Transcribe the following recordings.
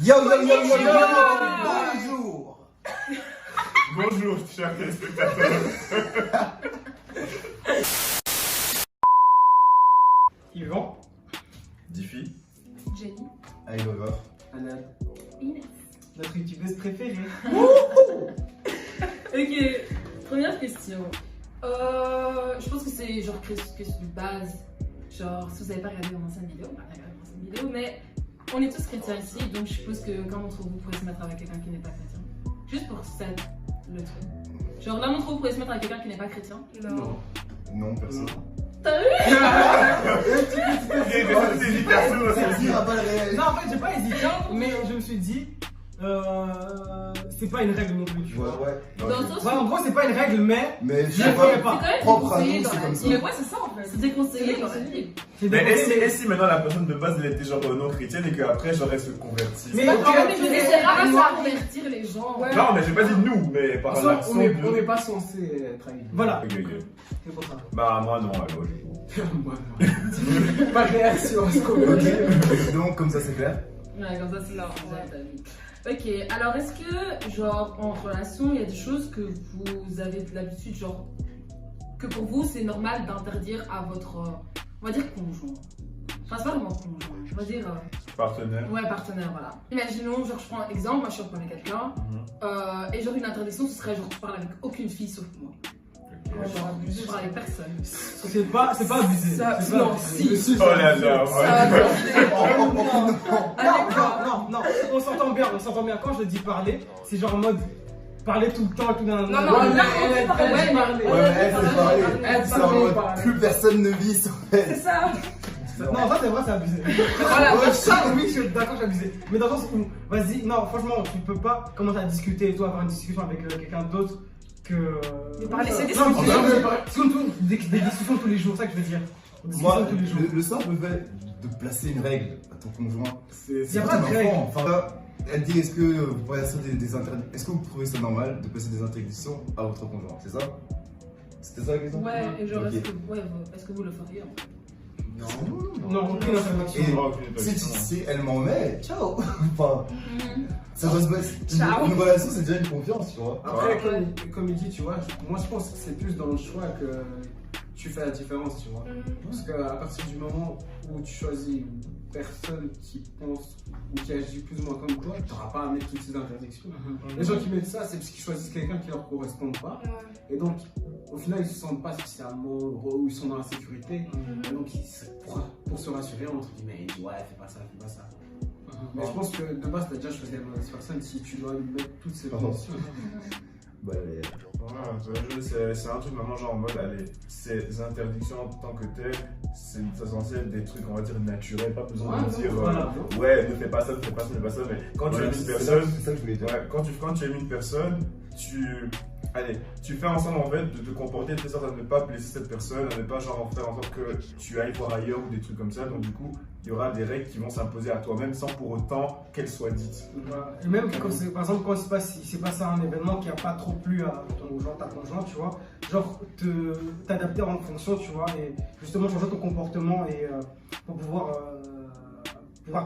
Yo, bonjour. Bonjour, chers téléspectateurs. Yvan. Diffie. Jenny. I love her. Anna. Inès. Notre youtubeuse préférée. Ok, première question. Je pense que c'est genre question de base. Genre, si vous n'avez pas regardé mon ancienne vidéo, bah regardez mon ancienne vidéo, mais on est tous chrétiens ici, donc je suppose que quand d'entre vous pourrez se mettre avec quelqu'un qui n'est pas chrétien. Juste pour set le truc. Genre, l'un d'entre vous pourrait se mettre avec quelqu'un qui n'est pas chrétien. Non. Non, personne. T'as vu? C'est dire à pas le réel. Non, en fait, j'ai pas hésité, mais je me suis dit, c'est pas une règle non plus, tu vois. Ouais. Dans le sens Ouais, en gros, c'est pas une règle, mais Mais je je sais ne pas. ferais pas. c'est Propre quand à même nous, déconseillé dans c'est la comme vie. ça. Mais ouais, c'est ça en fait. C'est déconseillé dans la vie. C'est Mais déconseillé. et si maintenant la personne de base elle était genre non chrétienne et qu'après genre elle se convertit? Mais Pas quand que même, mais c'est rare à convertir les gens. Ouais. Non, mais j'ai pas dit nous, mais par On l'accent n'est de... pas censé être avec. Voilà. Ok. C'est pour ça. Bah moi non alors du coup. Moi, non. Pas de réaction à ce qu'on Ok. Donc, comme ça, c'est clair. Ouais, comme ça, c'est là. Ok, alors est-ce que, genre, en relation, il y a des choses que vous avez de l'habitude, genre, que pour vous, c'est normal d'interdire à votre, on va dire, conjoint. Enfin, c'est pas vraiment conjoint, on va dire, Partenaire. ouais, partenaire, voilà. Imaginons, genre, je prends un exemple, moi, je suis en avec quelqu'un, et genre, une interdiction, ce serait, genre, je parle avec aucune fille sauf moi. Genre, je parle avec personne. C'est pas abusé. Ça- C'est pas non, abusé. si. Oh là là, Non, on s'entend bien. Quand je dis parler, c'est genre en mode parler tout le temps, tout dans Non, là, on elle parle, dit ouais, parler. Ouais, mais elle, c'est pareil. Elle C'est en parle, mode, parler. plus personne ne vit sans elle. c'est ça. Non, ça c'est vrai, c'est abusé. Voilà, Ouais, ça, oui, je suis d'accord, c'est abusé. Mais dans le sens où, vas-y, non, franchement, tu peux pas commencer à discuter et toi avoir une discussion avec quelqu'un d'autre que. Mais parler, c'est des Non, mais discussions. c'est comme tout, des discussions tous les jours, c'est ça que je veux dire. Des discussions Moi, tous les jours. le simple fait de placer une règle à ton conjoint, Y c'est a pas pas de un règle. enfant. Enfin, là, elle dit est-ce que vous pouvez faire est-ce que vous trouvez ça normal de placer des interdictions à votre conjoint, c'est ça? C'était ça la question? Ouais, et genre, Ok. est-ce que vous le feriez en fait? Non, aucune intervention. Et si elle m'en met, ciao. Enfin, ça doit se passer. Ciao. Une relation, c'est déjà une confiance, tu vois. Après, comme il dit, tu vois, moi je pense que c'est plus dans le choix que tu fais la différence, tu vois. Parce qu'à partir du moment où tu choisis une personne qui pense ou qui agit plus ou moins comme toi, tu n'auras pas à mettre toutes ces interdictions. Les gens qui mettent ça, c'est parce qu'ils choisissent quelqu'un qui leur correspond pas. Et donc, au final, ils se sentent pas spécialement heureux ou ils sont dans la sécurité. Et donc, pour se rassurer, entre guillemets, ils disent ouais, fais pas ça, fais pas ça. Mais je pense que de base, tu as déjà choisi la mauvaise personne si tu dois lui mettre toutes ces conditions. Bah, C'est un truc vraiment genre en mode, allez, ces interdictions en tant que telles, c'est censé être des trucs, on va dire, naturels, pas besoin de dire, voilà. ouais, ne fais pas ça, ne fais pas ça, ne fais pas ça, mais quand tu aimes une personne, c'est ça que je voulais dire. ouais, quand tu aimes une personne, tu fais ensemble en fait de te comporter de telle sorte à ne pas blesser cette personne, à ne pas genre faire en sorte que tu ailles voir ailleurs ou des trucs comme ça, donc du coup, il y aura des règles qui vont s'imposer à toi-même sans pour autant qu'elles soient dites. Et même quand par exemple quand il s'est passé un événement qui a pas trop plu à ton conjoint, ta conjointe, tu vois, genre t'adapter en fonction, tu vois, et justement changer ton comportement et pour pouvoir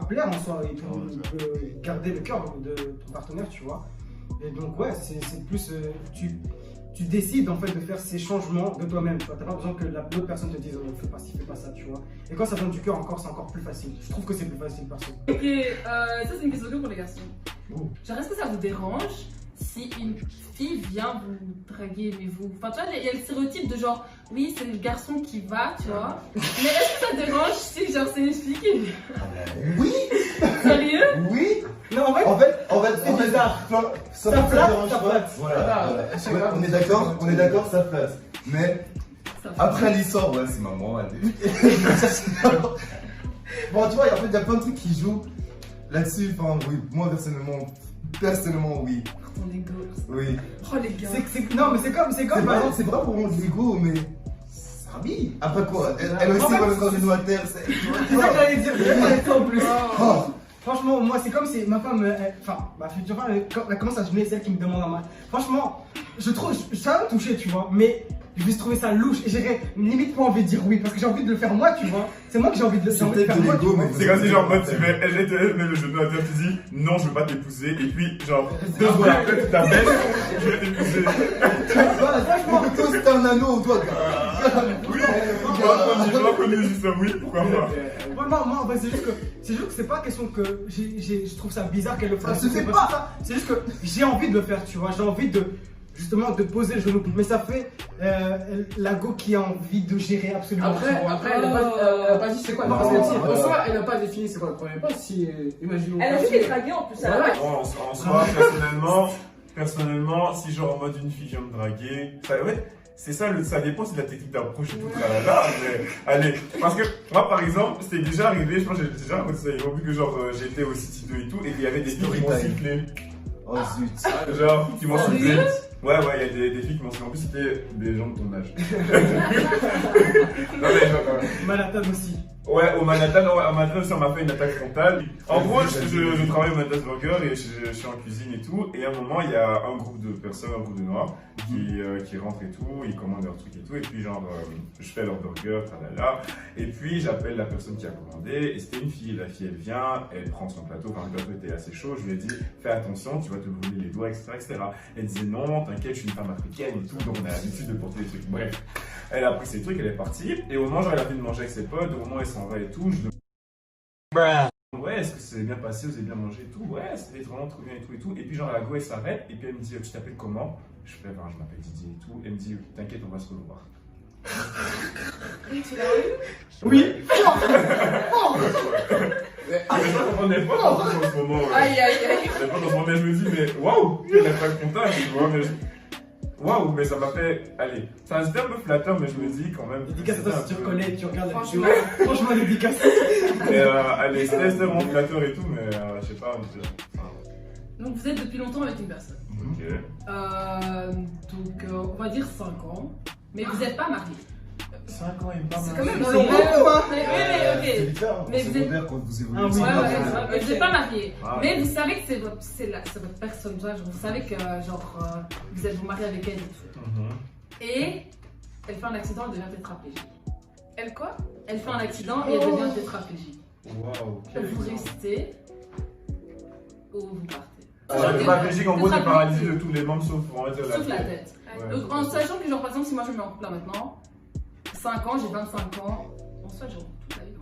plaire en soi et pour garder le cœur de ton partenaire, tu vois. Et donc ouais, c'est plus tu décides en fait de faire ces changements de toi-même, tu vois. T'as pas besoin que l'autre personne te dise oh, fais pas ci, fais pas ça, tu vois. Et quand ça vient du cœur encore, c'est encore plus facile. Je trouve que c'est plus facile perso. Ok, ça c'est une question pour les garçons. Genre, est-ce que ça vous dérange si une fille vient vous draguer, mais vous. Enfin, tu vois, il y a le stéréotype de genre, oui, c'est le garçon qui va, tu vois. Mais est-ce que ça dérange si, genre, c'est une fille qui vient? Oui, Sérieux? oui. Non en fait, C'est bizarre. Ça flatte, dérange ça pas. flatte. Voilà. Ouais, Ouais, on est d'accord, ça flatte. Mais Ça fait- après l'histoire, ouais, c'est maman. Bon, tu vois, en fait, il y a plein de trucs qui jouent là-dessus. Enfin, oui, moi personnellement, oui. Ton ego. Oui. Oh les gars. non mais c'est comme C'est par pas, exemple, c'est pas pour mon ego, mais. Ah oui. Après quoi? Elle aussi va mettre dans une terre. c'est ça que j'allais dire, en plus. Oh. Franchement, moi, c'est comme si ma femme, enfin, ma future femme, quand elle commence à jeûner, c'est elle qui me demande un match. Franchement, je trouve, ça va me toucher, tu vois, mais je vais trouver ça louche et j'aurais limite pas envie de dire oui parce que j'ai envie de le faire moi, tu vois. C'est moi que j'ai envie de le faire. C'est peut-être de l'ego, mais C'est comme si genre moi tu mets le genou à terre, tu dis non je veux pas t'épouser et puis genre 2 secondes après tu t'appelles, je vais t'épouser. franchement, toi c'est un anneau, toi. Oui, moi connu juste oui, pourquoi pas. Moi, en vrai, c'est juste que c'est pas question que je trouve ça bizarre qu'elle le fasse. Ça se fait C'est pas. ça. C'est juste que j'ai envie de le faire, tu vois. J'ai envie de justement de poser le genou. Mais ça fait la go qui a envie de gérer absolument. tu vois. Après, elle a pas dit c'est quoi le Non, premier pas. non. En soi, elle a pas défini c'est quoi le premier pas. Si, imaginons. Elle a juste été draguée en plus. Voilà. En soi, personnellement, si genre en mode une fille vient me draguer, ouais, c'est ça, ça dépend de la technique d'approche et tout, là, mais allez, parce que moi par exemple, c'était déjà arrivé, je pense que j'ai déjà raconté ça, ils ont vu que genre j'étais au City 2 et tout, et qu'il y avait des filles qui m'ont sifflé. Oh zut. Genre, qui m'ont sifflé. Ouais, il y a des filles qui m'ont sifflé, en plus c'était des gens de ton âge. Non mais genre... Manhattan aussi. Ouais, au Manhattan, ça m'a fait une attaque frontale. En gros, je travaille au Manhattan Burger et je suis en cuisine et tout. Et à un moment, il y a un groupe de personnes, un groupe de noirs qui rentrent et tout. Ils commandent leurs trucs et tout. Et puis, genre, je fais leur burger, tralala. Et puis, j'appelle la personne qui a commandé. Et c'était une fille. La fille, elle vient, elle prend son plateau. Enfin, le plateau était assez chaud. Je lui ai dit, fais attention, tu vas te brûler les doigts, etc., etc. Elle disait, non, t'inquiète, je suis une femme africaine et tout. Donc, on a l'habitude de porter des trucs. Bref. Elle a pris ses trucs, elle est partie. Et au moment, genre, elle a fait de manger avec ses potes. Au moment, elle s'en va et tout. Ouais, est-ce que ça s'est bien passé, vous avez bien mangé et tout? Ouais, c'était vraiment trop bien et tout et tout. Et puis, genre, la go, elle s'arrête. Et puis, elle me dit, tu t'appelles comment? Je fais, ben, je m'appelle Didier et tout. Elle me dit, t'inquiète, on va se revoir. Tu l'as eu? Oui. Je comprenais pas dans ce moment. Aïe, aïe, aïe. Je pas dans ce moment, mais je me dis, mais waouh, elle a pas le contact, tu vois. Waouh, mais ça m'a fait. Allez, ça c'était un peu flatteur, mais je me dis quand même. Dédicace à toi si tu reconnais, tu regardes la vidéo. Franchement. Franchement, dédicace. Et allez, c'était vraiment flatteur et tout, mais je sais pas. Donc vous êtes depuis longtemps avec une personne. Ok. Donc on va dire 5 ans. Mais vous n'êtes pas mariés. 5 ans et pas C'est mal. quand même C'est long. long, hein. Mais C'est ok. bizarre, Mais mais vous c'est secondaire quand vous évoluez. Ah oui, Ouais, ensemble. ouais, ouais. Mais vous n'êtes pas mariés. Ah, Mais vous savez que c'est votre personne. Genre, vous savez que genre, vous êtes vous mariez avec elle et tout. Et elle fait un accident, elle devient tétraplégique. Elle quoi? Elle fait un accident et elle devient tétraplégique. Waouh, Vous restez ou vous partez. tétraplégique, en gros, t'es paralysé de tous les membres sauf on va dire Sauf la tête. Ouais. Donc en sachant que genre par exemple si moi je me mets en couple là maintenant, 5 ans, j'ai 25 ans, en soi j'ai toute la vie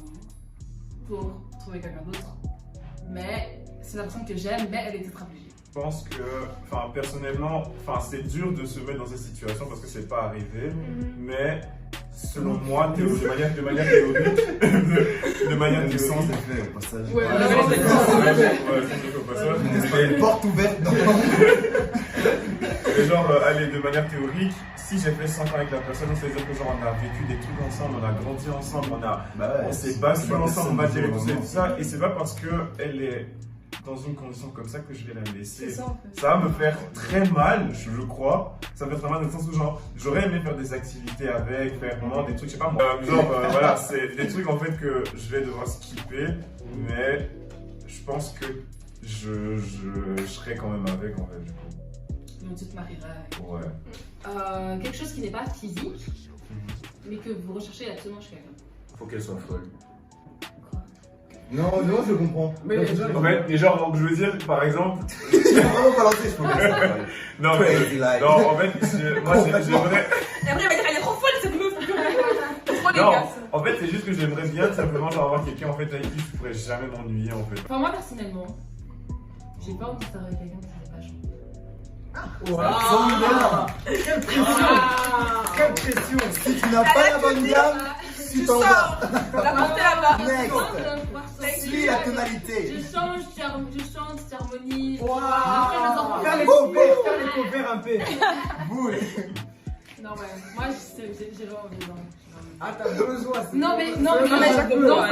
pour trouver quelqu'un d'autre. Mais c'est la personne que j'aime, mais elle est tétraplégique. Je pense que, enfin, personnellement, enfin, c'est dur de se mettre dans cette situation parce que c'est pas arrivé, mais selon moi, de manière théorique, de manière Le sens théorique. est fait au passage. Ouais, Mais Une porte ouverte dans genre, allez, de manière théorique, si j'ai fait 5 ans avec la personne, c'est-à-dire que genre on a vécu des trucs ensemble, on a grandi ensemble, on s'est battu ensemble, on m'a dit tout ça, et c'est pas parce qu'elle est dans une condition comme ça que je vais la laisser. C'est ça en fait. Ça va me faire très mal, je crois. Ça me fait très mal dans le sens où genre, j'aurais aimé faire des activités avec, faire vraiment des trucs, je sais pas moi. Voilà, c'est des trucs en fait que je vais devoir skipper, mais je pense que je serai quand même avec en fait du coup. Donc tu te marieras avec. Ouais. Quelque chose qui n'est pas physique, mais que vous recherchez absolument chez quelqu'un. Faut qu'elle soit folle. Non, non, je comprends. Mais Non, déjà, En fait, mais genre, donc, je veux dire, par exemple. je peux vraiment pas lancer, je pense. Non, Crazy life. non, en fait, moi j'aimerais. Et après, elle va dire, elle est trop folle cette meuf. Trop Non, dégueulasse. en fait, c'est juste que j'aimerais bien simplement genre avoir quelqu'un en fait avec qui je pourrais jamais m'ennuyer en fait. Enfin moi personnellement, j'ai pas envie de faire avec quelqu'un qui n'est pas chaud. Quelle pression. Quelle pression. Si tu n'as pas la bonne gamme, tu t'en vas. La portée là-bas. Next. Suis la tonalité. Je chante, j'harmonie. Wow. Après, Faire les covers un peu. Boule. Non, ouais, moi j'ai vraiment besoin. Ah, t'as besoin. c'est- Non, mais elle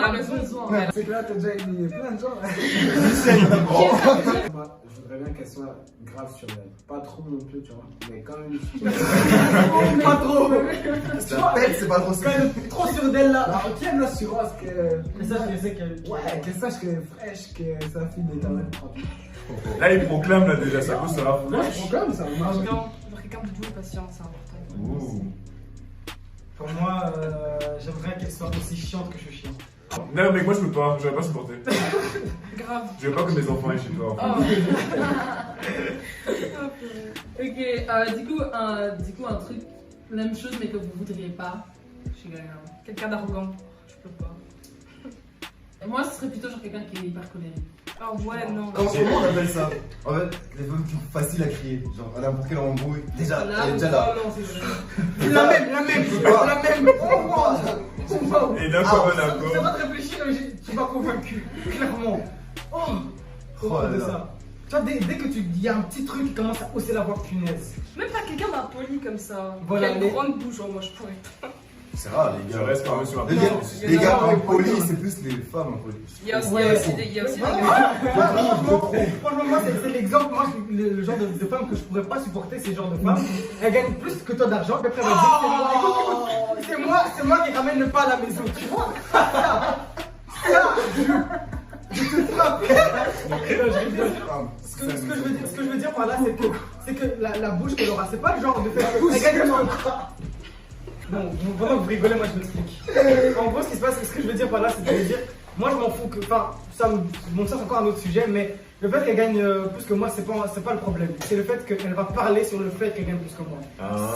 a besoin. C'est que là, t'as déjà éliminé plein de gens. Michel Legrand. Moi, je voudrais bien qu'elle soit grave sur elle. Pas trop non plus, tu vois. Mais quand même. Pas trop. La pelle, c'est pas trop ça. Quand même trop sur d'elle là. Alors, qui aime l'assurance que. Mais ça, je sais qu'elle. Ouais, qu'elle sache qu'elle est fraîche, que sa fille est en propre. Là, il proclame là déjà, ça coûte sera Ouais, je prends comme ça, marche. Genre quelqu'un de doux et patient, c'est important. Ouh. Pour moi, j'aimerais qu'elle soit aussi chiante que je suis chiant. Non, mec, moi je peux pas, j'aurais pas supporté. Grave. Je veux pas que mes enfants aient chez toi. En fait. Ok, du coup, un truc, la même chose, mais que vous voudriez pas. Je suis galère. Quelqu'un d'arrogant. Je peux pas. Moi, ce serait plutôt genre quelqu'un qui est hyper colérique. Ah ouais, non. Comment on appelle ça? En fait, les femmes qui sont faciles à crier. Genre, à n'importe quelle embrouille. Déjà, elle est déjà là. Oh non, c'est vrai. La même. Et d'un coup, on a Ça va te réfléchir, mais tu m'as convaincu, clairement. Oh, Oh là de là. ça. Tu vois, dès que tu dis un petit truc qui commence à hausser la voix, punaise. Même pas quelqu'un d'impoli comme ça. Voilà, Qui a une mais- grande bouche, genre moi je pourrais. C'est rare, les Je gars. reste quand même sur un Les peu. gars, il y les en a gars un impolis, impoli. c'est plus les femmes impolies. Il y a aussi, Ouais. il y a aussi des Franchement, moi, c'est l'exemple. Moi, le genre de femme que je pourrais pas supporter, c'est le genre de femme. Elle gagne plus que toi d'argent, puis après, elle va dire c'est moi qui ramène le pain à la maison, tu vois. Je te frappe. Non, je rigole. Ce que je veux dire par là, c'est que la bouche qu'elle aura, c'est pas le genre de fait elle gagne le Bon, pendant que vous rigolez, moi je m'explique. En gros, ce qui se passe, ce que je veux dire par là, c'est de dire, moi je m'en fous que, enfin, bon, ça c'est encore un autre sujet, mais le fait qu'elle gagne plus que moi, c'est pas le problème. C'est le fait qu'elle va parler sur le fait qu'elle gagne plus que moi.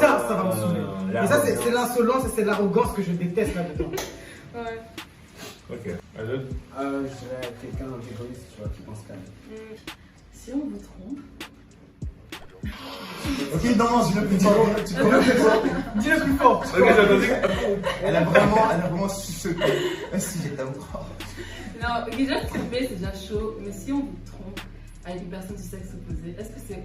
Ça va me saouler. Et ça, c'est l'insolence et c'est l'arrogance que je déteste là-dedans. Ouais. Ok. Allez. Je dirais quelqu'un d'égoïste, tu vois, qui pense qu'à lui. Si on vous trompe, Ok, non, dis-le plus fort. Dis-le plus fort. Ok, j'attendais. Elle a vraiment chuchoté. Ah si, j'ai ta voix. non, déjà se tromper, c'est déjà chaud, mais si on vous trompe avec une personne du sexe opposé, est-ce que c'est.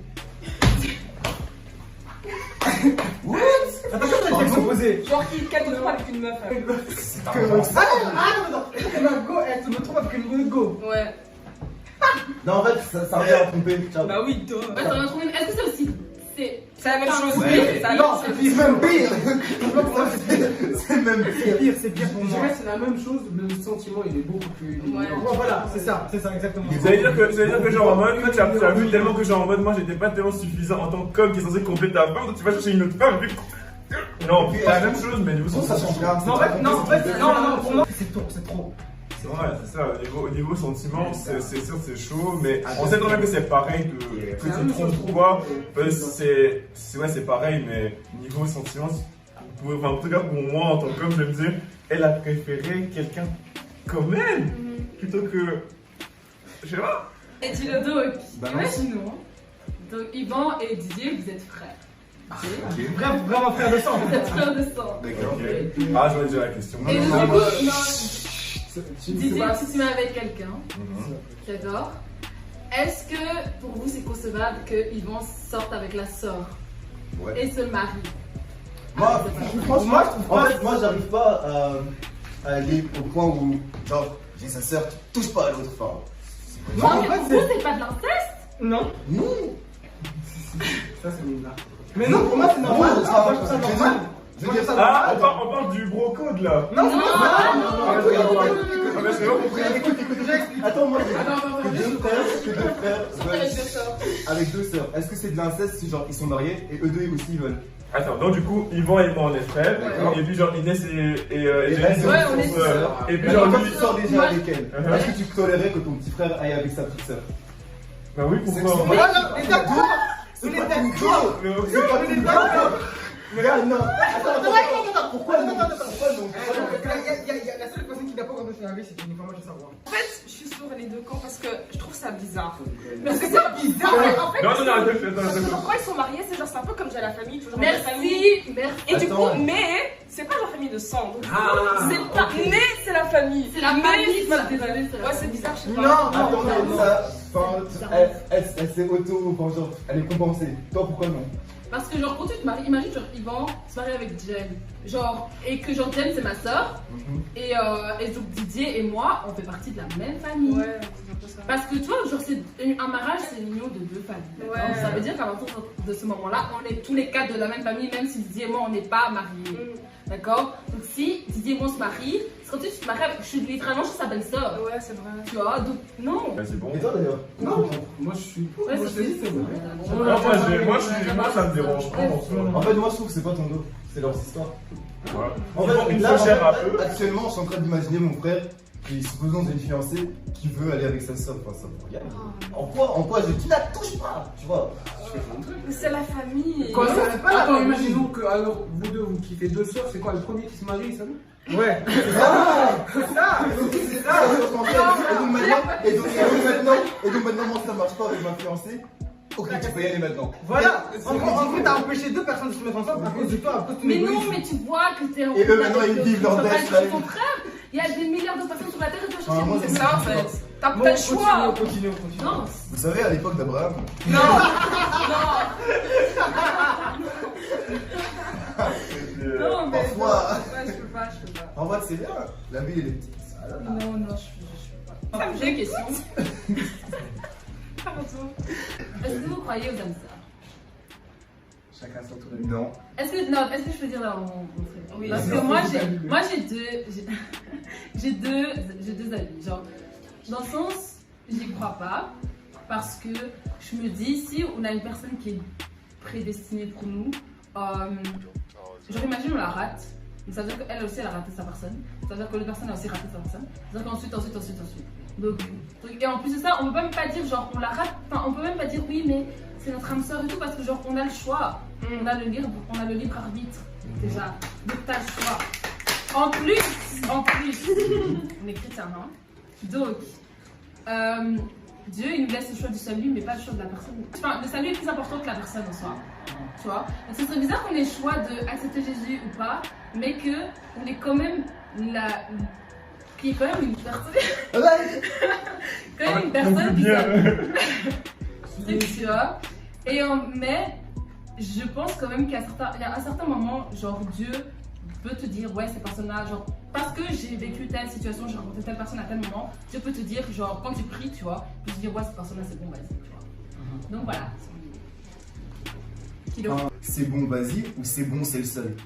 Attends, comment t'as s'opposer? Genre qui calme pas avec une meuf. Elle se me trompe avec une go. Ouais. Non, en fait, ça revient à tromper. Ciao. Bah oui, toi. Ouais, ça va tromper, mais est-ce que c'est aussi. C'est C'est la même chose. Ouais. C'est la même Non, chose. c'est même pire. C'est même C'est pire pour Je moi. dirais que c'est la même chose, mais le sentiment il est beaucoup plus. Ouais. Voilà, c'est ça exactement. Ça veut dire que genre en mode, toi tu as vu tellement que genre en mode, moi j'étais pas tellement suffisant en tant qu'homme qui est censé combler ta femme, donc tu vas chercher une autre femme, puis. Non, c'est la même chose, mais niveau Ça change rien. Non, en fait, non, pour moi, c'est trop. Ouais, c'est ça, au niveau sentiment, c'est sûr, c'est chaud, mais on sait quand même que c'est pareil que tu te trompes ou quoi. C'est pareil, mais niveau sentiment, en tout cas pour moi, en tant qu'homme, je me dis, elle a préféré quelqu'un comme elle, plutôt que. Je sais pas. Et dis-le. donc, Balance. imaginons. Donc, Yvan et Didier, vous êtes frères. Vraiment frère de sang. Vous êtes frères de sang. D'accord. Ok. Ah, j'aurais déjà la question. Et du non, coup, non. Didier, si tu mets avec quelqu'un, j'adore. Est-ce que pour vous c'est concevable que Yvan sorte avec la sœur Ouais. et se marie? Moi, Ah, c'est pas franchement, en fait, moi, j'arrive pas à aller au point où, genre, j'ai sa sœur qui touche pas à l'autre. Enfin, Non, Non, en mais fait, pour vous c'est pas de l'inceste? Non, non. ça c'est une blague. Mais non, pour moi c'est normal. Non, Moi, je trouve ça normal. Je veux dire ça. Ah, on parle du bro code là. Non, Non, non, Ah, mais c'est bon, compris. écoute, j'explique. Attends, moi, Attends, que deux frères Sortez avec deux sœurs. avec deux sœurs. Est-ce que c'est de l'inceste si genre ils sont mariés et eux deux aussi ils veulent? Attends, donc du coup, Yvan et moi on est frères, D'accord. et puis genre Inès et elles, Jenny elles Ouais, sont on est sœurs. Et puis Mais genre quand lui. tu sors déjà Moi- avec elle, est-ce que tu tolérerais que ton petit frère aille avec sa petite sœur? Bah oui, pourquoi Voilà, on est d'accord. C'est On est pas d'accord. tout court. Mais ok. C'est pas On est tout d'accord. court. Mais là, non. Attends, pourquoi non? Pourquoi non? La seule personne qui n'a pas encore fait avec, c'est uniquement moi, je sais savoir. En fait, je suis sur les deux camps parce que je trouve ça bizarre. Parce que c'est bizarre. En fait, Non, non, non, parce attends, que attends. quand ils sont mariés, c'est genre c'est un peu comme j'ai la famille, toujours la famille. Merci. Et du coup, Attends. mais c'est pas la famille de sang. Donc, Ah, c'est pas. Mais c'est la famille. C'est la Mais- famille, voilà. désolée, c'est la Ouais, c'est famille. bizarre, je sais pas. Non, Attends, mais non. ça, enfin, elle s'est enfin, genre, elle est compensée. Toi, pourquoi non? Parce que genre quand tu te maries, imagine genre Yvan se marie avec Jen, genre et que genre Jen c'est ma soeur et donc Didier et moi on fait partie de la même famille. Ouais, c'est un peu ça. Parce que tu vois genre c'est un mariage c'est l'union de deux familles. d'accord? Ouais. Ça veut dire qu'à partir de ce moment-là on est tous les quatre de la même famille même si Didier et moi on n'est pas mariés. D'accord? Donc si Didier et moi on se marie, c'est comme si tu te maries avec. Je suis littéralement chez sa belle-sœur. Ouais, c'est vrai. Tu vois, donc non. Bah, c'est bon. Et toi d'ailleurs? Non, moi je suis pour. Ouais, Moi je te dis, c'est bon. Moi, ça me dérange pas en soi. En fait, moi je trouve que c'est pas ton dos, c'est leurs histoires. Voilà. En fait, Une là, fois cher à eux. actuellement, je suis en train d'imaginer mon frère qui est supposons une fiancée qui veut aller avec sa soeur. Enfin, ça me regarde. En quoi tu la touches pas, tu vois? Mais c'est la famille. Quoi, c'est pas la attends, famille. imaginons que alors vous deux vous kiffez deux sœurs, c'est quoi le premier qui se marie, ça va? Ouais. C'est ça. Et donc maintenant, moi ça marche pas avec ma fiancée. Ok, tu peux y aller maintenant. Voilà. En gros, t'as empêché deux personnes de se mettre ensemble à cause de toi, à cause de ton Mais non, égoïsme. mais tu vois que t'es en Et eux, maintenant, ils vivent leur tu peux pas best être life. ton frère. Il y a des milliards de personnes sur la terre et toi, Ah, moi, je C'est ça en fait. T'as Bon, pas le choix. continue. Non, Vous savez, à l'époque d'Abraham, Non. non, mais. Parfois. Ouais, je peux pas. en vrai, c'est bien. La ville, elle est petite. Non, je peux pas. J'ai une question. Est-ce que vous croyez aux âmes sœurs? Chacun son tour. Non. Est-ce que je peux dire mon truc? Oui. Parce que moi j'ai deux avis. Genre, dans le sens, j'y crois pas. Parce que je me dis, si on a une personne qui est prédestinée pour nous, genre imagine on la rate. Donc ça veut dire qu'elle aussi elle a raté sa personne. Ça veut dire que l'autre personne a aussi raté sa personne. Ça veut dire qu'ensuite. Donc, et en plus de ça, on peut même pas dire genre on la rate. Enfin, on peut même pas dire oui, mais c'est notre âme sœur et tout parce que genre on a le choix. On a le libre arbitre déjà. Donc t'as le choix. En plus, on est chrétien, hein. Donc, Dieu il nous laisse le choix du salut, mais pas le choix de la personne. Enfin, le salut est plus important que la personne en soi. Tu vois. Donc ce serait bizarre qu'on ait le choix d'accepter Jésus ou pas, mais que on est quand même qui est quand même une personne. Quand même une personne qui tu vois. Mais je pense quand même qu'à un certain moment, genre Dieu peut te dire ouais cette personne-là, genre parce que j'ai vécu telle situation, j'ai rencontré telle personne à tel moment, Dieu peut te dire genre quand tu pries, tu vois, tu peux te dire ouais cette personne-là c'est bon, vas-y, tu vois. Donc voilà. C'est bon, vas-y, ou c'est bon, c'est le seul.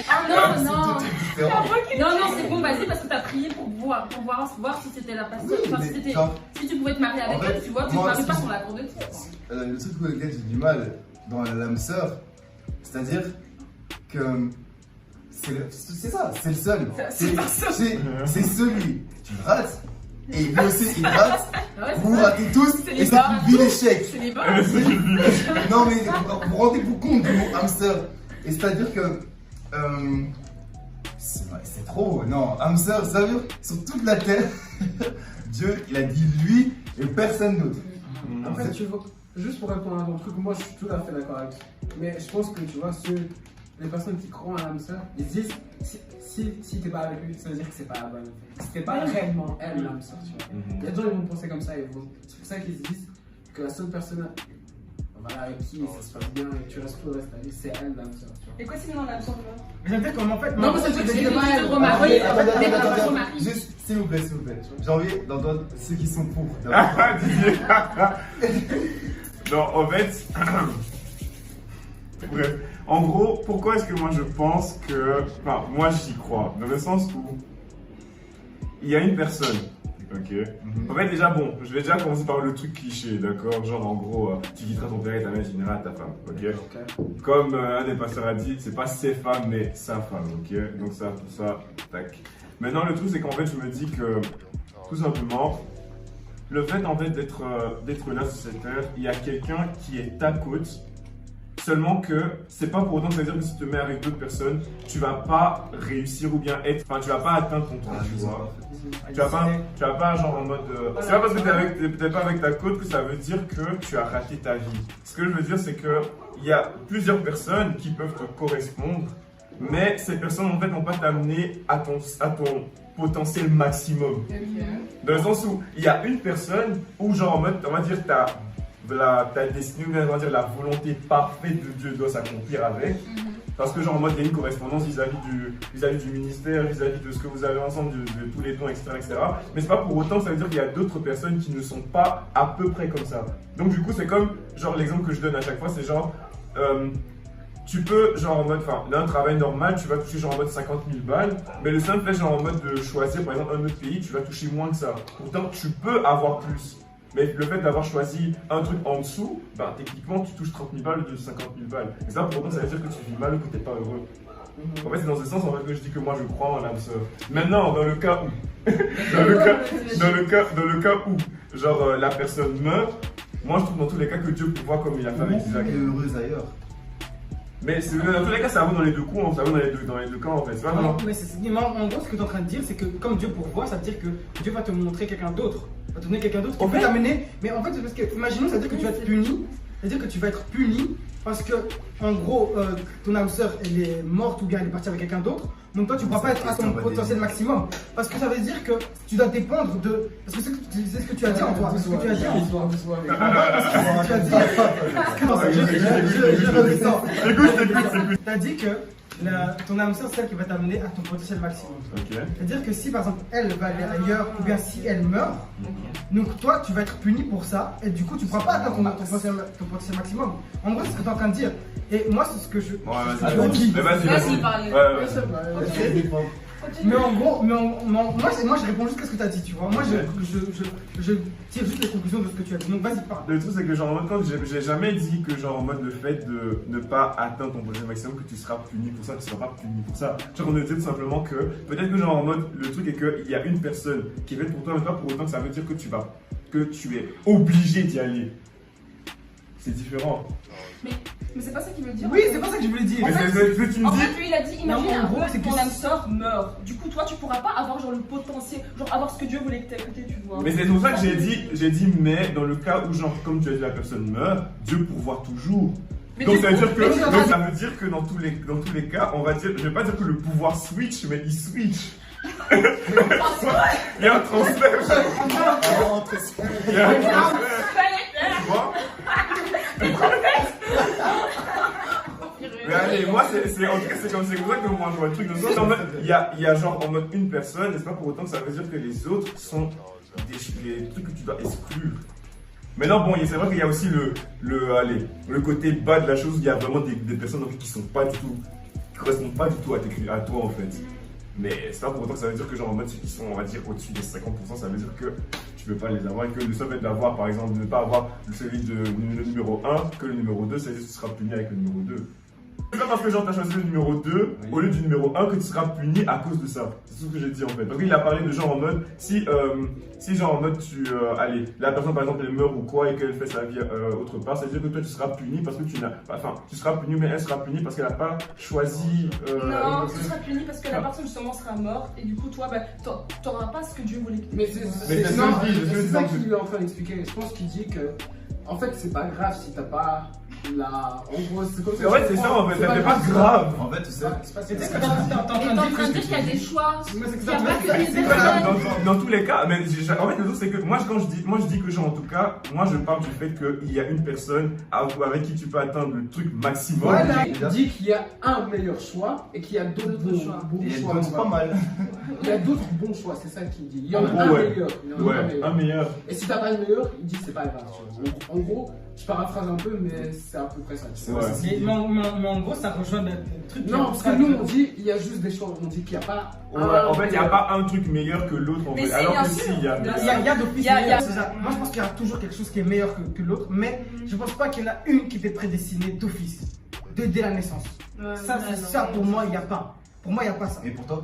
Ah non. C'est différent. Non, c'est bon, vas-y, parce que t'as prié pour voir si c'était la personne. Oui, Enfin, mais, si tu pouvais te marier avec en fait, elle, tu vois, tu te moi, maries pas si- sur la cour de Dieu. Le truc auquel j'ai du mal dans l'âme sœur, c'est-à-dire que c'est ça, c'est le seul. C'est celui que tu rates, et lui aussi il rate, Ouais, c'est vous ça. ratez tous, C'est et les c'est barres. une vie d'échec. C'est les bas. Non mais vous rendez-vous compte du mot hamster. Et c'est-à-dire que c'est trop, non, hamster, ça veut dire sur toute la terre, Dieu il a dit lui et personne d'autre. Après, tu vois, juste pour répondre à ton truc, moi je suis tout à fait d'accord avec toi. Mais je pense que tu vois, les personnes qui croient en l'âme sœur, ils disent si t'es pas avec lui, ça veut dire que c'est pas la bonne. Si t'es pas réellement elle l'âme sœur, tu vois. Il y a des gens qui vont penser comme ça, c'est pour ça qu'ils se disent que la seule personne voilà, avec qui ça se passe bien et que tu restes tout le reste de ta vie, c'est elle l'âme sœur, tu vois. Et quoi sinon la chanson? J'aime bien comment en fait. Non, mais c'est le truc, c'est que tu te Ah, remaries. attendez, Mais pas attendez, ton mari. juste, s'il vous plaît, j'ai envie d'entendre ceux qui sont pour. Ah, Didier. Non, en fait. Bref. En gros, pourquoi est-ce que moi je pense que. Enfin, moi j'y crois. Dans le sens où. Il y a une personne. Ok. En fait, déjà, bon, je vais déjà commencer par le truc cliché, d'accord? Genre, en gros, tu quitteras ton père et ta mère, tu diras à ta femme, ok? Comme un des pasteurs a dit, c'est pas ses femmes, mais sa femme, ok? Donc, ça, pour ça, tac. Maintenant, le truc, c'est qu'en fait, je me dis que, tout simplement, le fait, en fait, d'être là sur cette terre, il y a quelqu'un qui est ta côte. Seulement que c'est pas pour autant que ça veut dire que si tu te mets avec d'autres personnes, tu vas pas réussir ou bien être. Enfin, tu vas pas atteindre ton temps, tu vois. Tu vas pas genre en mode. C'est pas parce que t'es peut-être pas avec ta côte que ça veut dire que tu as raté ta vie. Ce que je veux dire, c'est que il y a plusieurs personnes qui peuvent te correspondre, mais ces personnes en fait n'ont pas t'amener à ton potentiel maximum. Dans le sens où il y a une personne où genre en mode, on va dire, ta destinée, on va dire la volonté parfaite de Dieu doit s'accomplir avec. Parce que genre en mode il y a une correspondance vis-à-vis du ministère, vis-à-vis de ce que vous avez ensemble, de tous les dons, etc., etc. Mais c'est pas pour autant que ça veut dire qu'il y a d'autres personnes qui ne sont pas à peu près comme ça. Donc du coup c'est comme, genre l'exemple que je donne à chaque fois, c'est genre, tu peux, genre en mode, enfin, là, un travail normal, tu vas toucher genre en mode 50 000 balles, mais le simple fait, genre en mode de choisir, par exemple, un autre pays, tu vas toucher moins que ça. Pourtant, tu peux avoir plus. Mais le fait d'avoir choisi un truc en dessous, bah, techniquement, tu touches 30 000 balles ou 50 000 balles. Et ça, pour autant, ça veut dire que tu vis mal ou que t'es pas heureux. En fait, c'est dans ce sens en fait, que je dis que moi, je crois en l'âme sœur. Maintenant, dans le cas où, dans le cas où, genre, la personne meurt, moi, je trouve dans tous les cas que Dieu peut voir comme il a fait avec Isaac. Elle est heureuse ailleurs. Mais dans tous les cas, ça vaut dans les deux coups, hein, ça vaut dans les deux cas en fait. C'est pas vraiment. Mais en gros, ce que tu es en train de dire, c'est que comme Dieu pourvoit, ça veut dire que Dieu va te montrer quelqu'un d'autre. Va te donner quelqu'un d'autre qui peut t'amener. Mais en fait, c'est parce que, imaginons, ça veut dire que tu vas être puni. C'est-à-dire que tu vas être puni parce que, en gros, ton âme sœur, elle est morte ou bien elle est partie avec quelqu'un d'autre. Donc toi, tu ne pourras pas être à ton potentiel maximum. Parce que ça veut dire que tu dois dépendre de. Parce que c'est ce que tu as dit en toi. C'est ce que tu as dit en toi. Tu as dit que ton âme sœur, c'est celle qui va t'amener à ton potentiel maximum. C'est-à-dire que si par exemple elle va aller ailleurs ou bien si elle meurt, donc toi tu vas être puni pour ça et du coup tu ne pourras pas atteindre ton potentiel maximum. En gros, c'est ce que tu es en train de dire. Et moi, c'est ce que je. Vas-y, parler. Mais en gros, moi je réponds juste à ce que tu as dit, tu vois. Moi je tire juste les conclusions de ce que tu as dit. Donc vas-y, parle. Le truc c'est que genre en mode, j'ai jamais dit que genre en mode le fait de ne pas atteindre ton potentiel maximum que tu seras puni pour ça, tu seras pas puni pour ça. Genre on a dit tout simplement que peut-être que genre en mode le truc est qu'il y a une personne qui est faite pour toi, mais pas pour autant que ça veut dire que tu es obligé d'y aller. C'est différent. Mais c'est pas ça qu'il veut dire. Oui, c'est pas ça que je voulais dire. Mais c'est ce que tu me En dis. fait, lui il a dit imagine en un gros, peu c'est ton que- âme sœur meurt. Du coup, toi tu pourras pas avoir genre le potentiel, genre avoir ce que Dieu voulait que t'aies écouté, tu vois. Mais c'est pour ça que j'ai dit mais dans le cas où genre comme tu as dit la personne meurt, Dieu pourvoit toujours. Mais Donc du ça veut coup- dire mais tu vas que pas- ça veut dire que dans tous les cas, on va dire, je vais pas dire que le pouvoir switch, mais il switch. Il y a un transfert. Il y a un transfert. Tu vois? Mais allez, moi, en tout cas, c'est comme ça que moi je vois le truc. Il y a genre en mode une personne, et c'est pas pour autant que ça veut dire que les autres sont des trucs que tu dois exclure. Maintenant, bon, c'est vrai qu'il y a aussi le côté bas de la chose, où il y a vraiment des personnes qui sont pas du tout, qui correspondent pas du tout à toi en fait. Mais c'est pas pour autant que ça veut dire que genre en mode ceux qui sont, on va dire, au-dessus des 50%, ça veut dire que tu peux pas les avoir et que le seul fait d'avoir, par exemple, de ne pas avoir celui de le numéro 1 que le numéro 2, ça veut dire que tu seras puni avec le numéro 2. C'est pas parce que genre t'as choisi le numéro 2 au lieu du numéro 1 que tu seras puni à cause de ça. C'est tout ce que j'ai dit en fait. Donc il a parlé de genre en mode, si genre en mode allez, la personne par exemple elle meurt ou quoi et qu'elle fait sa vie autre part, ça veut dire que toi tu seras puni parce que tu seras puni mais elle sera punie parce qu'elle n'a pas choisi. Non, tu seras puni parce que la personne justement sera morte et du coup toi bah, t'auras pas ce que Dieu voulait que t'aies. Mais c'est c'est ça non, que je dis, c'est ça je dis. qu'il est en train d'expliquer. Je pense qu'il dit que, en fait, c'est pas grave si t'as pas la. En gros, c'est comme ça. En fait c'est ça en fait, c'est pas grave. En fait, tu sais, C'est pas C'est ce que ça. t'es en train Et t'es de en dire. train de dire qu'il y a des choix. Mais c'est que Il ça, y a pas que des C'est personnes. Dans tous les cas, mais en fait le truc c'est que moi je dis que genre en tout cas, moi je parle du fait qu'il y a une personne avec qui tu peux atteindre le truc maximum. Voilà, il dit qu'il y a un meilleur choix et qu'il y a d'autres bons choix. et elle donne pas mal. Il y a d'autres bons choix, c'est ça qu'il dit. Il y en a En un gros, ouais. meilleur. Il y en a Ouais, un meilleur. un meilleur. Et si t'as pas le meilleur, il dit c'est pas grave. Tu vois. En gros, je paraphrase un peu, mais c'est à peu près ça. Tu vois. Ouais. Mais en gros, ça rejoint le truc. Non, parce que nous on dit il y a juste des choix. On dit qu'il n'y a pas. Ouais, en fait, il n'y a pas un truc meilleur que l'autre en Mais fait. si, Alors bien que sûr. si, il y a. Bien Il y a d'office Il y a- meilleur, c'est ça. Moi je pense qu'il y a toujours quelque chose qui est meilleur que l'autre, mais je pense pas qu'il y en a une qui était prédestinée d'office, dès la naissance. Ça pour moi il n'y a pas. Pour moi il n'y a pas ça. Et pour toi?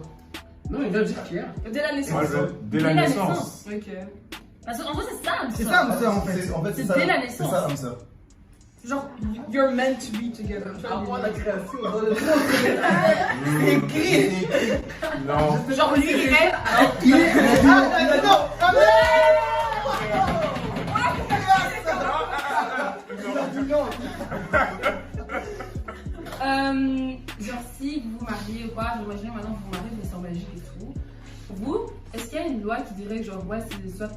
Non, il vient de dire qu'il y a. Dès la naissance. Moi, dès la naissance. Ok. Parce qu'en vrai, c'est ça. C'est ça, mon frère, en fait. En fait, C'est ça. dès la C'est naissance. ça, âme sœur. Genre, you're meant to be together. Tu vois, Avant la création. C'est écrit. Non. Genre, lui, il est. Genre, si vous vous mariez ou quoi, j'imagine maintenant vous vous mariez, vous êtes en Belgique et tout. Vous, est-ce qu'il y a une loi qui dirait que genre, ouais, c'est soit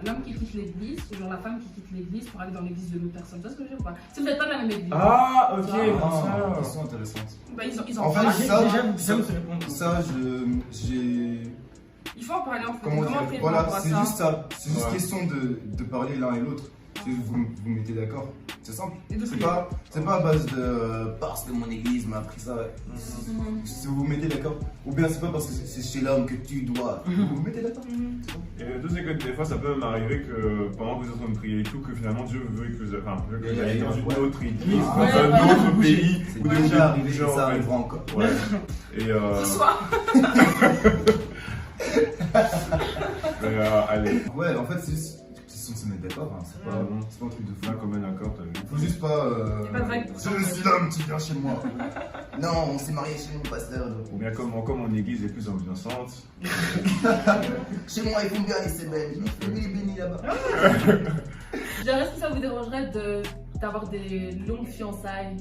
l'homme qui quitte l'église ou genre la femme qui quitte l'église pour aller dans l'église de l'autre personne? Tu vois ce que je veux dire ou pas? Si vous n'êtes pas dans la même église. Ah, ok. Ah, question intéressante. Bah, ils En ont fait, ça, J'aime te répondre. ça, j'ai. Il faut en parler en fait. Comment dire? faire Voilà, par rapport à c'est ça? juste ça. C'est juste Ouais. question de parler l'un et l'autre. Vous mettez d'accord. C'est simple. Et donc, C'est pas à base de parce que mon église m'a appris ça. Si vous vous mettez d'accord. Ou bien c'est pas parce que c'est chez l'homme que tu dois. Vous vous mettez d'accord. Et le truc, c'est que des fois, ça peut m'arriver que pendant que vous êtes en train de prier et tout, que finalement Dieu veut que vous ayez dans une autre église, dans un autre pays, C'est ou déjà arrivé, genre, ça en fait. arrivera encore. Ouais. Et ce soir. allez. Ouais, en fait, c'est juste question de se mettre d'accord. Hein. C'est pas un truc de fou. Là, comme un accord, t'as vu. Faut juste pas. Y a pas de règle pour ça. Je suis l'homme qui vient chez moi. Non, on s'est marié chez mon pasteur. Ou bien comme mon église est plus ambiançante. Chez moi, ils font bien les semaines. Il est béni là-bas. Je dirais, est-ce que ça vous dérangerait d'avoir des longues fiançailles?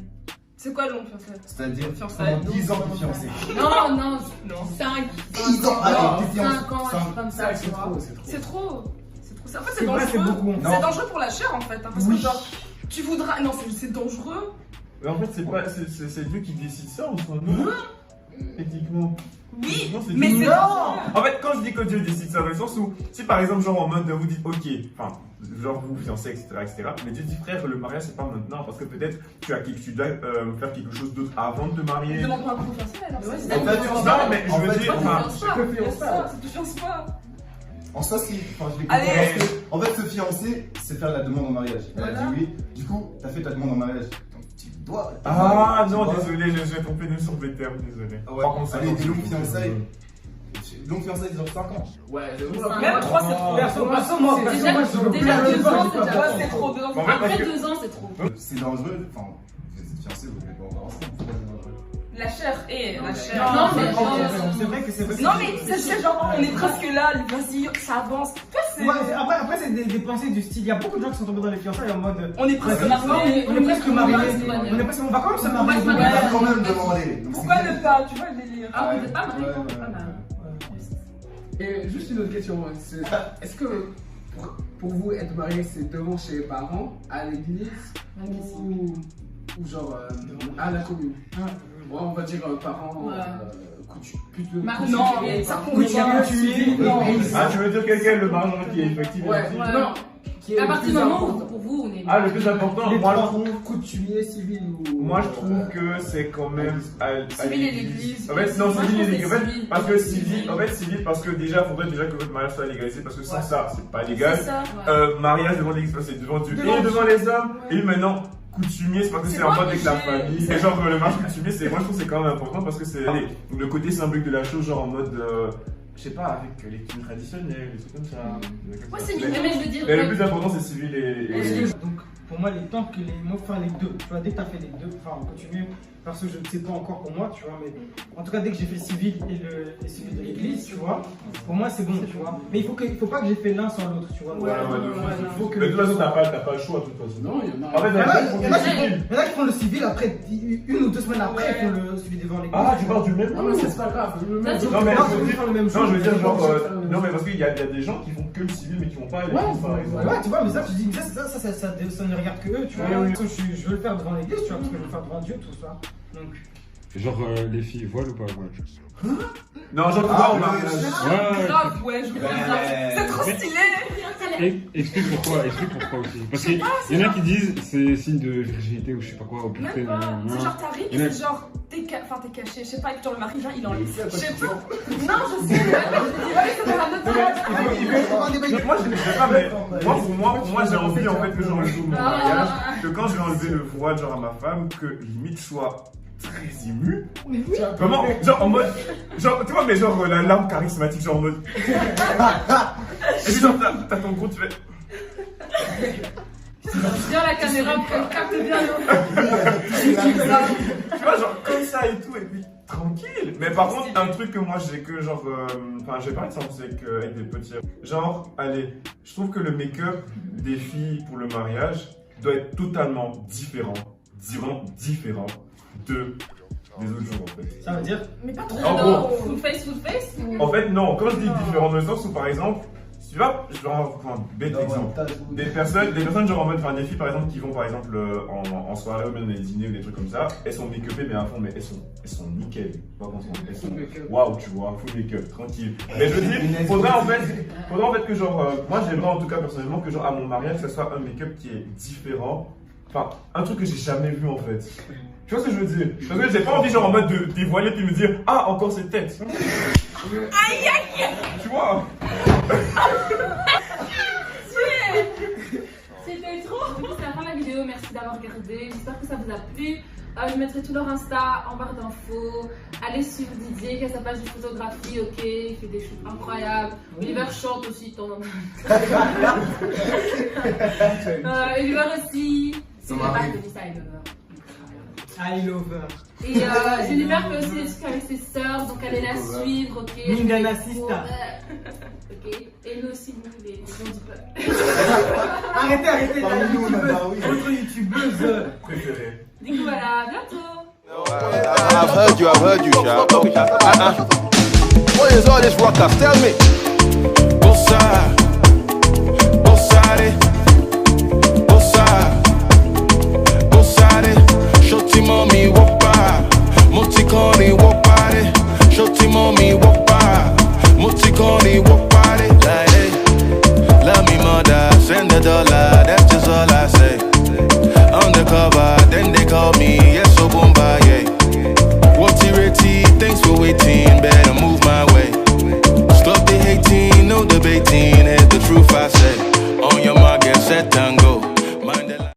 C'est quoi long fiançailles? C'est-à-dire, Fiançailles. pendant 10 ans de fiancé. Non, Non. 5 10 ans, allez, t'es fiancé. 5 ans, un truc comme ça, tu C'est vois. trop, c'est trop. C'est trop. En fait, C'est c'est vrai, c'est dangereux. beaucoup. Non. C'est dangereux pour la chair en fait. Hein, parce Oui. que genre, tu voudras. Non, c'est dangereux. Mais en fait, c'est Dieu qui décide ça, on s'en nous. Techniquement. Oui, Non, c'est mais Dieu. c'est dangereux. En fait, quand je dis que Dieu décide ça, dans le sens où, si par exemple, genre en mode vous dites ok, enfin, genre vous vous fiancez, etc., mais Dieu dit frère, le mariage c'est pas maintenant, parce que peut-être tu dois faire quelque chose d'autre avant de te marier. Demande-moi un fiancé alors. Ouais, c'est- c'est En fait, Non, mais je en veux fait, dire, Toi, tu enfin, fiances pas. Je te fiance Ça, pas. ça te fiance pas. En soi, si. Enfin, je l'ai Allez. compris. Parce que, en fait, se fiancer, c'est faire la demande en mariage. Elle a Voilà. dit oui. Du coup, t'as fait ta demande en mariage. Donc, tu dois. Ah tu non, dois- désolé, j'ai trompé sur des termes, désolé. Ouais. Par contre, ça Allez, compte. des longues fiançailles. Longue fiançaille, ils ont 5 ans. Ouais, Même 3 c'est trop. Perso, moi, Déjà, je veux plus déjà aller 2 voir, ans, je c'est veux déjà pas. Ouais, c'est trop. En fait, parce Après que- 2 ans, c'est trop. C'est dangereux. Enfin, vous êtes fiancés, vous n'êtes pas encore ensemble. Pourquoi c'est dangereux? La chair et la chair. Non, mais C'est vrai que c'est vrai. Non, mais c'est genre, on est presque là, vas-y, ça avance. Toi, c'est. Ouais, après c'est des pensées du style. Il y a beaucoup de gens qui sont tombés dans les fiançailles en mode. On est presque Ouais, mariés. on est presque mariés. mariés. On est presque. On va quand même se On va marier. se On marier. va quand même demander. Donc, Pourquoi c'est- ne pas? Tu vois le délire. Ah, vous êtes pas mariés, Ouais, non? ouais. Ah, bah. Et juste une autre question, est-ce que pour vous être marié c'est devant chez les parents, à l'église ou genre à la commune? Ouais, on va dire parents, Ouais. plutôt. Mariage. Non, Oui, ça Oui, compte tu as pas. tué. Non. Ah, tu veux dire quelqu'un le mariage qui est effectif Ouais, aussi. Ouais. non. Qui est À le partir plus du moment important? où pour vous, on est. Ah, le plus important, Les moi je trois. trouve. Coutumier, civil ou. Moi je trouve que c'est quand même à Civil et l'église. En fait, non, Moi, je civil et trouve l'église. que En fait, civil. parce que civil, en fait, civil, parce que déjà, faudrait déjà que votre mariage soit légalisé, parce que sans ça, c'est pas légal. C'est ça. Mariage devant l'église, c'est devant Dieu Devant et devant Dieu. les hommes. Ouais. Et maintenant, coutumier, c'est parce que C'est c'est en pas mode avec la obligé. famille. Et genre, le mariage coutumier, c'est, moi je trouve que c'est quand même important parce que c'est le côté symbolique de la chose, genre en mode, je sais pas, avec les tenues traditionnelles, des trucs comme ça. des trucs Ouais, comme c'est ça. mignon. Mais je veux dire. Mais le plus important, c'est civil et. Donc pour moi, les temps que les mots faire les deux, tu vois, dès que tu as fait les deux, enfin, continue, parce que je ne sais pas encore pour moi, tu vois, mais en tout cas, dès que j'ai fait le civil et le civil de l'église, tu vois, pour moi, c'est bon, tu vois. Mais il faut pas que j'ai fait l'un sans l'autre, tu vois. Ouais, ouais, de ouais, fou. il faut que. Mais de toute façon, t'as pas le choix, de toute façon. Non, il y en a. En fait, Il y en a- ils font il y en a du qui font- civil. il y en a qui font le civil après, une ou deux semaines après, Ouais. ils font le civil devant l'église. Ah, tu parles du même Non, mais c'est pas grave. Le même Ça, jour. Non, mais Non, je veux dire- faire le même Non, je veux dire, genre. Faire le même Non, jour. mais parce qu'il y a des gens qui font que le civil, mais qui vont pas à l'église, par exemple. Ouais, tu vois, mais ça, je dis, ça ne regarde que eux, tu vois. Oui, oui. Je veux le faire devant l'église, tu vois, parce que je veux le faire devant Dieu, tout ça. Donc, Genre les filles voilent ou pas voilent? Non, genre, Ah, on a. ouais. Ouais. Grave, ouais, je veux faire ça. C'est trop stylé. Explique pourquoi aussi. Parce qu'il y en a qui disent c'est signe de virginité ou je sais pas quoi, ou Même putain. pas. C'est genre t'arrives, Il y en a- c'est genre t'es caché, je sais pas, et puis genre le mari vient, il enlève. C'est à Je sais quoi pas. Non, je sais. Ouais, c'est dans la note. Non, moi, je sais pas, mais pour moi, j'ai envie en fait que genre le jour de mon mariage, que quand je vais enlever le voile genre à ma femme, que limite je sois très ému. Mais oui. Vraiment, genre en mode, genre tu vois, mais genre la larme charismatique, genre en mode. Et puis genre t'as ton gros, tu fais. Bien la caméra, elle capte bien le. Tu vois, genre comme ça et tout, et puis tranquille. Mais par contre, un truc que moi j'ai que genre. Enfin, j'ai parlé de ça en plus avec des petits. Genre, allez, je trouve que le make-up des filles pour le mariage doit être totalement différent. Différent de des autres jours en fait. ça veut dire. Mais pas trop. En gros. Full face ou. En fait, non, quand je dis différent dans le sens où par exemple, si tu vas, je vais en prendre un bête exemple. Des personnes genre en mode, enfin des filles par exemple qui vont par exemple en soirée ou même dans les dîners ou des trucs comme ça, elles sont make-upées mais à fond, mais elles sont nickel. Pas qu'on se rende, elles sont waouh, tu vois, full make-up, tranquille. Mais je veux dire, faudrait en fait que genre, moi j'aimerais en tout cas personnellement que genre à mon mariage, que ce soit un make-up qui est différent Enfin, un truc que j'ai jamais vu en fait. Tu vois ce que je veux dire? Parce que j'ai pas envie genre en mode de dévoiler puis me dire ah encore cette tête. Aïe aïe. Tu vois? C'était trop. C'est la fin de la vidéo, merci d'avoir regardé. J'espère que ça vous a plu. Je mettrai tout leur Insta en barre d'infos. Allez suivre Didier qui a sa page de photographie, ok, il fait des choses incroyables. Oliver chante aussi, ton nom. Oliver aussi. Si vous n'avez pas connu ça, I love her. Et Jennifer fait aussi des trucs avec ses sœurs, donc allez la suivre, ok. Mingana Sista. Ok. Et nous aussi, nous, les gens du peuple. Arrêtez, Bah la oui, on a- bah oui. youtubeuse. Votre youtubeuse. Préféré. Du coup, voilà, à bientôt. I've heard you, Sha. What is all this ruckus? Tell me. Bossare, shoti mommy woppa, motikoni woppare, shoti mommy woppa, motikoni woppare. Like, hey, love me mother, send the dollar, that's just all I say. Undercover, then they call me, yes, so boomba, yeah. What's it, thanks for waiting, baby.